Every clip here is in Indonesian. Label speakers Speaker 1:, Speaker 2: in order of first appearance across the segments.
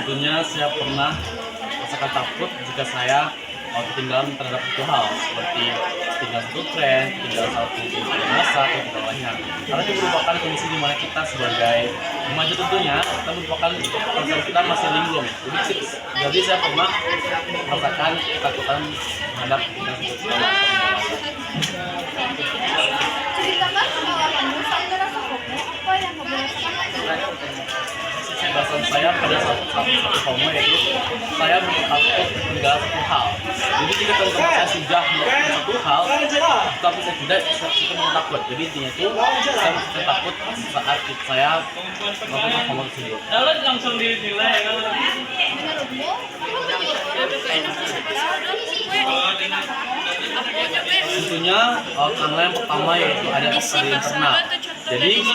Speaker 1: Tentunya saya pernah merasakan takut jika saya ketinggalan terhadap satu hal seperti tinggal satu tren, tinggal satu masa atau tinggal lainnya. Karena itu merupakan kondisi di mana kita sebagai remaja tentunya kita merupakan konsep kita masih linglung. Jadi saya pernah merasakan ketakutan terhadap tinggal satu tren atau tinggal masa.
Speaker 2: Ceritakan pengalamanmu saat merasa FOMO, apa yang kamu rasakan?
Speaker 1: Bahasan saya pada satu FOMO yaitu saya takut meninggal satu hal. Jadi jika teman-teman saya sudah melakukan satu hal, tapi saya tidak, saya takut. Jadi intinya itu saya takut saat saya melakukan FOMO tersebut.
Speaker 3: Langsung dinilai.
Speaker 2: Menurutmu,
Speaker 1: Tentunya karena yang pertama yaitu ada dari internal. Jadi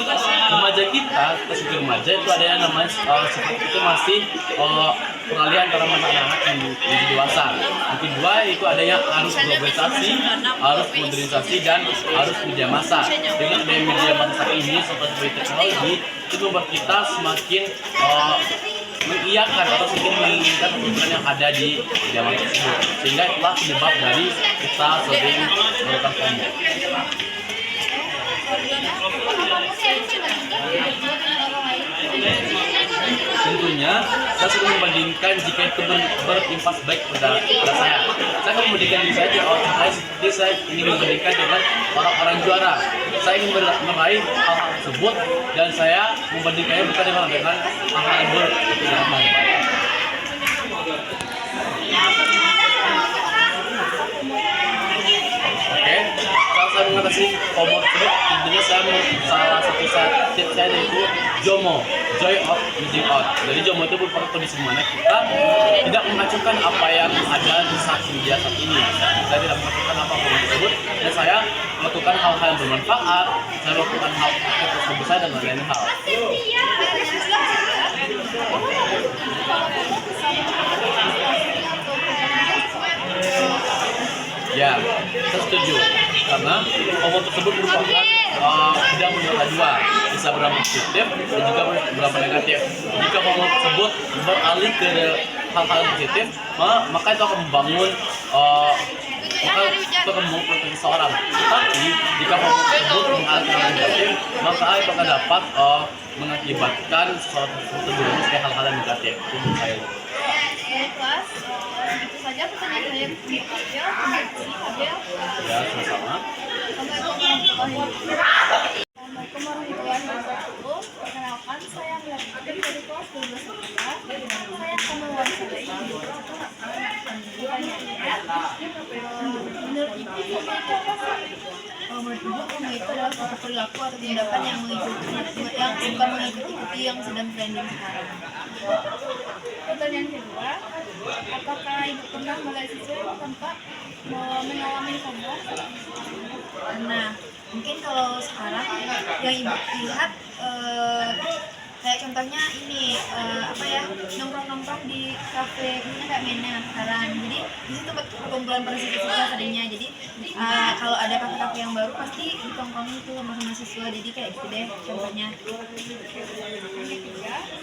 Speaker 1: remaja kita sebagai remaja itu ada yang namanya seperti itu masih peralihan antara anak-anak yang menjadi dewasa. Yang kedua itu adanya arus globalisasi, arus modernisasi dan arus media massa. Dengan adanya media massa saat ini seperti teknologi itu membuat kita semakin mengiyakan atau sedikit menginginkan kebenaran yang ada di zaman tersebut, sehingga itulah penyebab dari kita sering melakukan FOMO. Tentunya saya sering membandingkan jika itu berimpas baik pada saya. Saya akan membandingkan diri saya di awal saya seperti saya ingin membandingkan dengan orang-orang juara. Saya ingin meraih hal-hal tersebut dan saya membandingkannya bukan dengan hal-hal yang baik. Oke, kalau saya mengatasi FOMO tersebut, tentunya salah satu tips saya yaitu JOMO, Joy of Missing Out. Jadi JOMO itu merupakan kondisi mana kita tidak mengacungkan apa yang ada di saat media saat ini. Saya tidak mengacungkan apapun tersebut, dan saya melakukan hal-hal yang bermanfaat, saya melakukan hal yang besar dan lain-lain hal. Ya, saya setuju. Karena FOMO tersebut merupakan tidak menurut dua, bisa berdampak positif dan juga berdampak negatif. Jika FOMO tersebut beralih ke hal-hal positif, maka itu akan membangun proteksi seorang. Tapi jika FOMO tersebut mengalih ke hal negatif, maka itu akan dapat mengakibatkan sesuatu terjerumus ke hal-hal yang negatif. Itu menurut saya.
Speaker 2: Kelas, itu saja pertanyaan saya. Fadil.
Speaker 1: Ya, sama-sama.
Speaker 2: Assalamualaikum warahmatullahi wabarakatuh. Perkenalkan, saya Melati dari kelas 12 Saya akan mewawancarai menurut Ibu, FOMO itu apa sih? Menurut Ibu, FOMO itu adalah suatu perilaku atau tindakan yang suka mengikuti yang sedang trending sekarang. Pertanyaan kedua, apakah Ibu pernah melihat siswa tanpa mengalami FOMO? Nah, mungkin kalau sekarang yang Ibu lihat kayak contohnya ini nongkrong di kafe ini kayak Mena sekarang. Jadi di situ tempat perkumpulan para siswa tadinya. Jadi kalau ada kafe-kafe yang baru pasti ditongkrongin itu sama siswa. Jadi kayak gitu deh contohnya.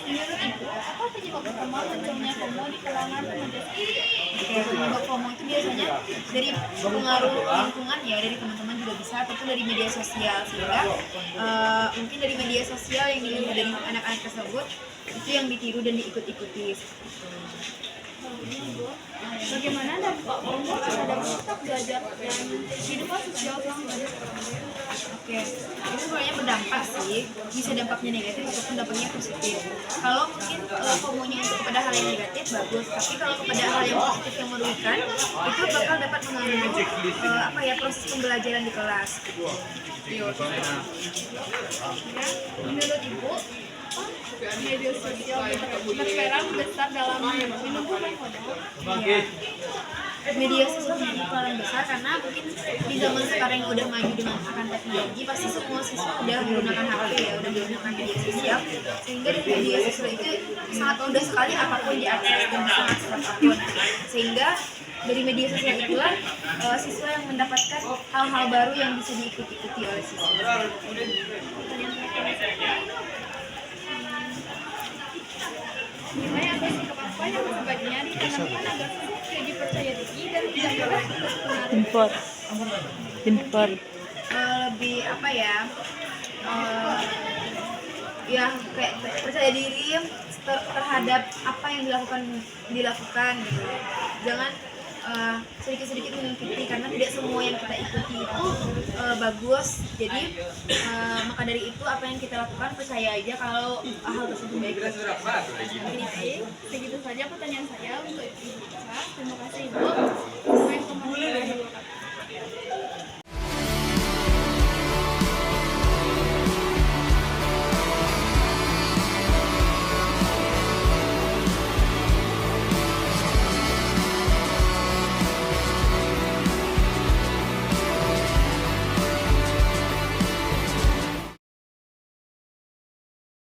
Speaker 2: Menurut Ibu, apa penyebab utama munculnya FOMO di kalangan remaja? Penyebab FOMO itu biasanya dari pengaruh lingkungan ya, dari teman-teman juga bisa, ataupun dari media sosial, sehingga mungkin dari media sosial yang dilihat dari anak-anak tersebut itu yang ditiru dan diikuti. Bagaimana dampak FOMO terhadap sikap belajar dan kehidupan sosial remaja? Oke, itu sebenarnya berdampak sih, bisa dampaknya negatif ataupun dampaknya positif. Kalau mungkin FOMO-nya itu kepada hal yang negatif bagus, tapi kalau kepada hal yang positif yang merugikan, itu bakal dapat mengganggu proses pembelajaran di kelas. Menurut Ibu, media sosial berperan besar dalam menumbuhkan FOMO? Ya. Media sosial berperan besar karena mungkin di zaman sekarang yang udah maju dengan akan teknologi, pasti semua siswa udah menggunakan HP ya, udah menggunakan media sosial, sehingga di media sosial itu sangat mudah sekali apapun diakses dan bisa mengakses apapun, sehingga dari media sosial itulah siswa yang mendapatkan hal-hal baru yang bisa diikuti oleh siswa. Gimana apa sih yang sebaiknya ditanamkan agar jadi percaya diri dan tidak pernah ikut
Speaker 3: Impor.
Speaker 2: lebih apa ya, ya kayak percaya diri terhadap apa yang dilakukan gitu. Jangan sedikit-sedikit mengikuti, karena tidak semua yang kita ikuti itu bagus. Jadi maka dari itu apa yang kita lakukan percaya aja kalau hal tersebut baik.
Speaker 4: Segitu saja pertanyaan saya untuk Ibu Lisa. Terima kasih.